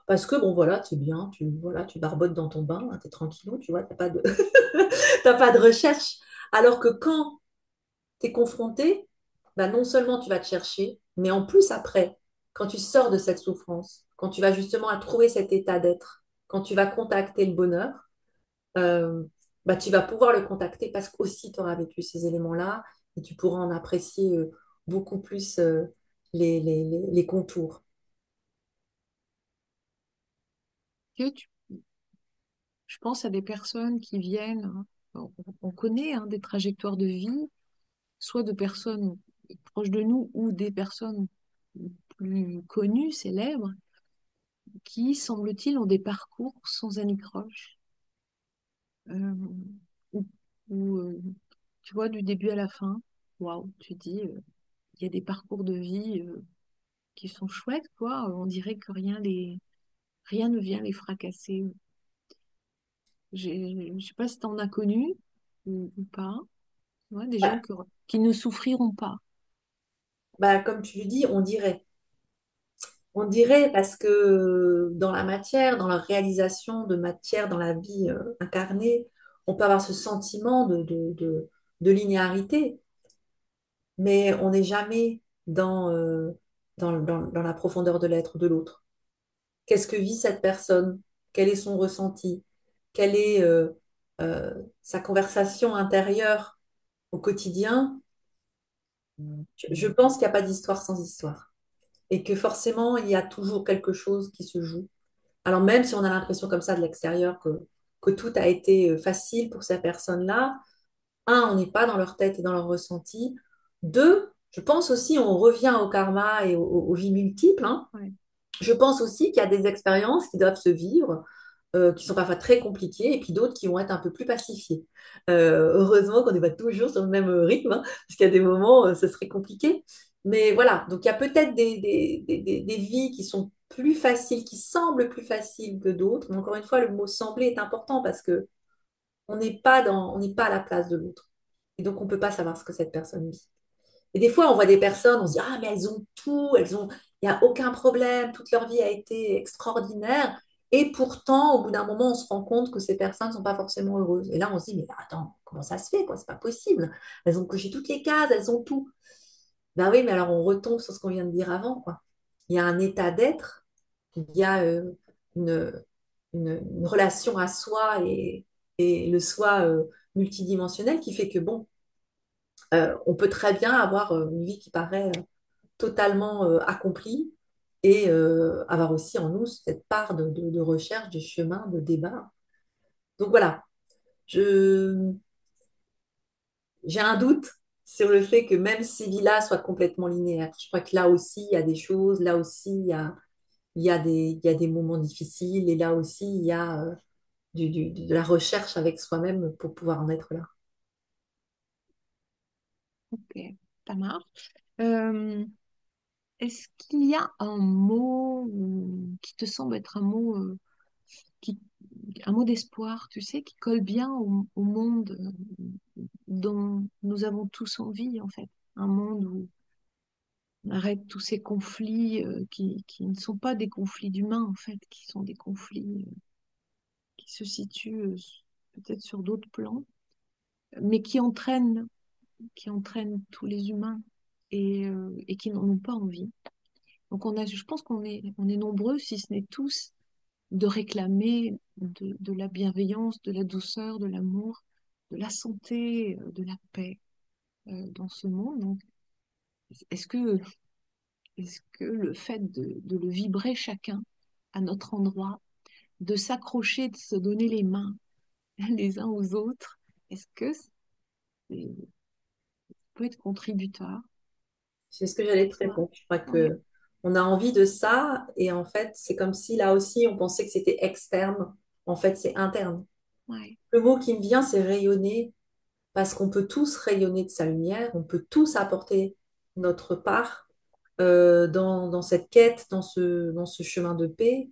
Parce que, bon, voilà, tu es bien, voilà, tu barbotes dans ton bain, tu es tranquillou, tu vois, tu n'as pas de... t'as pas de recherche. Alors que quand tu es confronté, bah, non seulement tu vas te chercher, mais en plus après, quand tu sors de cette souffrance, quand tu vas justement à trouver cet état d'être, quand tu vas contacter le bonheur, euh, bah, tu vas pouvoir le contacter parce qu'aussi tu auras vécu ces éléments-là et tu pourras en apprécier beaucoup plus les contours. Que tu- Je pense à des personnes qui viennent, hein, on connaît hein, des trajectoires de vie, soit de personnes proches de nous ou des personnes plus connues, célèbres, qui, semble-t-il, ont des parcours sans anicroche. Euh, ou, tu vois, du début à la fin, waouh, tu dis, il y a des parcours de vie qui sont chouettes, quoi. On dirait que rien ne vient les fracasser. Je sais pas si tu en as connu ou pas. Ouais, des gens Bah, qui ne souffriront pas. bah, comme tu le dis, on dirait. On dirait parce que dans la matière, dans la réalisation de matière, dans la vie incarnée, on peut avoir ce sentiment de linéarité, mais on n'est jamais dans la profondeur de l'être de l'autre. Qu'est-ce que vit cette personne? Quel est son ressenti? Quelle est sa conversation intérieure au quotidien? Je pense qu'il n'y a pas d'histoire sans histoire et que forcément, il y a toujours quelque chose qui se joue. Alors même si on a l'impression comme ça de l'extérieur que tout a été facile pour ces personnes-là, un, on n'est pas dans leur tête et dans leur ressenti. Deux, je pense aussi, on revient au karma et aux vies multiples, hein. Ouais. Je pense aussi qu'il y a des expériences qui doivent se vivre, qui sont parfois très compliquées, et puis d'autres qui vont être un peu plus pacifiées. Heureusement qu'on n'est pas toujours sur le même rythme, hein, parce qu'il y a des moments, ce serait compliqué. Mais voilà, donc il y a peut-être des vies qui sont plus faciles, qui semblent plus faciles que d'autres. Mais encore une fois, le mot sembler est important parce que on n'est pas à la place de l'autre. Et donc, on ne peut pas savoir ce que cette personne vit. Et des fois, on voit des personnes, on se dit, ah, mais elles ont tout, il n'y a aucun problème, toute leur vie a été extraordinaire. Et pourtant, au bout d'un moment, on se rend compte que ces personnes ne sont pas forcément heureuses. Et là, on se dit, mais attends, comment ça se fait, quoi? C'est pas possible. Elles ont coché toutes les cases, elles ont tout. Ben oui, mais alors on retombe sur ce qu'on vient de dire avant, quoi. Il y a un état d'être, il y a une, une relation à soi et le soi multidimensionnel qui fait que, bon, on peut très bien avoir une vie qui paraît totalement accomplie et avoir aussi en nous cette part de recherche, de chemin, de débat. Donc voilà, je, j'ai un doute sur le fait que même ces vies-là soient complètement linéaires. Je crois que là aussi, il y a des choses, là aussi, il y a des moments difficiles et là aussi, il y a de la recherche avec soi-même pour pouvoir en être là. Ok, ça marche. Euh, Est-ce qu'il y a un mot qui te semble être un mot, qui, un mot d'espoir, tu sais, qui colle bien au monde dont nous avons tous envie, en fait? Un monde où on arrête tous ces conflits qui ne sont pas des conflits d'humains, en fait, qui sont des conflits qui se situent peut-être sur d'autres plans, mais qui entraînent tous les humains et qui n'en ont pas envie. Donc je pense on est nombreux, si ce n'est tous, de réclamer de la bienveillance, de la douceur, de l'amour, de la santé, de la paix dans ce monde. Donc, est-ce que, est-ce que le fait de le vibrer chacun à notre endroit, de s'accrocher, de se donner les mains les uns aux autres, est-ce que peut être contributeur C'est ce que j'allais pour te toi? répondre. Je crois Ouais, que on a envie de ça et en fait, c'est comme si là aussi on pensait que c'était externe. En fait, c'est interne. ouais, Le mot qui me vient, c'est rayonner parce qu'on peut tous rayonner de sa lumière, on peut tous apporter notre part dans cette quête, dans ce chemin de paix.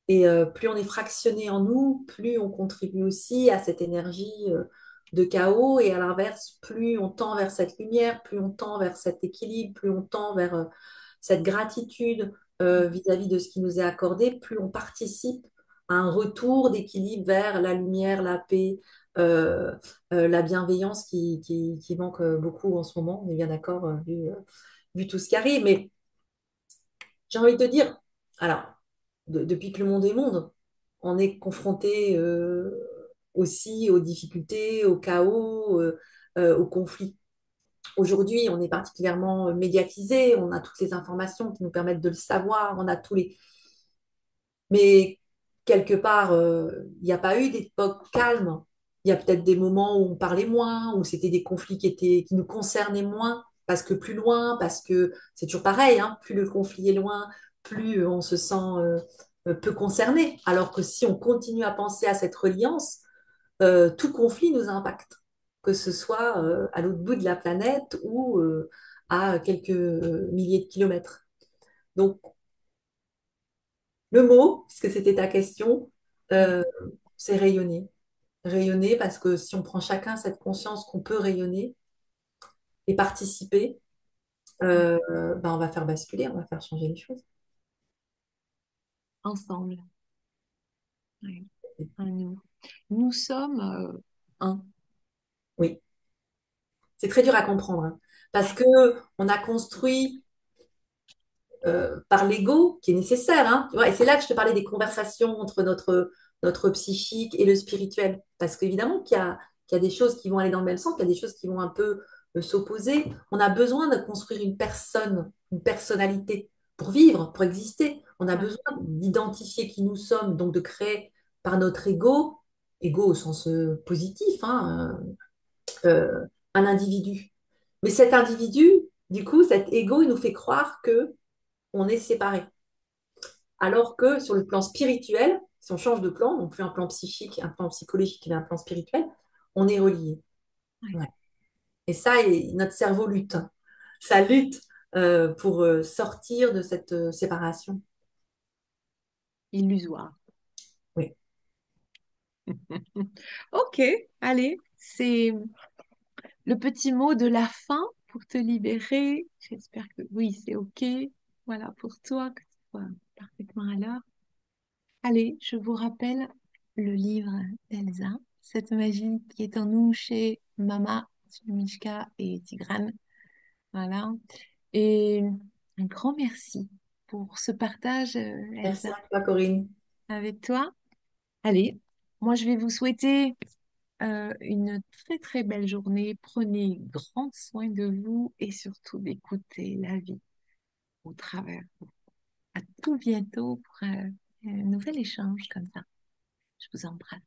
Et plus on est fractionné en nous, plus on contribue aussi à cette énergie de chaos. Et à l'inverse, plus on tend vers cette lumière, plus on tend vers cet équilibre, plus on tend vers cette gratitude vis-à-vis de ce qui nous est accordé, plus on participe à un retour d'équilibre vers la lumière, la paix, euh, la bienveillance qui manque beaucoup en ce moment. On est bien d'accord, vu tout ce qui arrive. Mais j'ai envie de te dire, alors, depuis que le monde est monde, on est confronté aussi aux difficultés, au chaos, aux conflits. Aujourd'hui, on est particulièrement médiatisé, on a toutes les informations qui nous permettent de le savoir, on a tous les... Mais quelque part, il n'y a pas eu d'époque calme. Il y a peut-être des moments où on parlait moins, où c'était des conflits qui nous concernaient moins, parce que plus loin, parce que c'est toujours pareil, hein, plus le conflit est loin, plus on se sent peu concerné. Alors que si on continue à penser à cette reliance, tout conflit nous impacte, que ce soit à l'autre bout de la planète ou à quelques milliers de kilomètres. Donc, le mot, puisque c'était ta question, ouais, euh, c'est rayonner. Rayonner parce que si on prend chacun cette conscience qu'on peut rayonner et participer, ouais. ben on va faire basculer, on va faire changer les choses. Ensemble, ouais, un nous. Nous sommes un. Oui, c'est très dur à comprendre, hein, parce Ouais, que on a construit par l'ego qui est nécessaire, hein, tu vois, et c'est là que je te parlais des conversations entre notre psychique et le spirituel. Parce qu'évidemment qu'il y a des choses qui vont aller dans le même sens, qu'il y a des choses qui vont un peu s'opposer. On a besoin de construire une personne, une personnalité pour vivre, pour exister. On a ouais, besoin d'identifier qui nous sommes, donc de créer par notre ego, ego au sens positif, hein, un individu. Mais cet individu, du coup, cet ego, il nous fait croire que on est séparés. Alors que sur le plan spirituel, si on change de plan, non plus un plan psychique, un plan psychologique, mais un plan spirituel, on est relié. ouais. Ouais. Et ça, notre cerveau lutte. Ça lutte pour sortir de cette séparation. Illusoire. Oui. Ok, allez, c'est le petit mot de la fin pour te libérer. J'espère que oui, c'est ok. Voilà, pour toi, que tu sois parfaitement à l'heure. Allez, je vous rappelle le livre d'Elsa, Cette magie qui est en nous chez Mama, Mishka et Tigrane. Voilà. Et un grand merci pour ce partage, Merci Elsa, à toi, Corinne. avec toi. Allez, moi je vais vous souhaiter une très très belle journée. Prenez grand soin de vous et surtout d'écouter la vie au travers. À tout bientôt pour un nouvel échange comme ça. Je vous embrasse.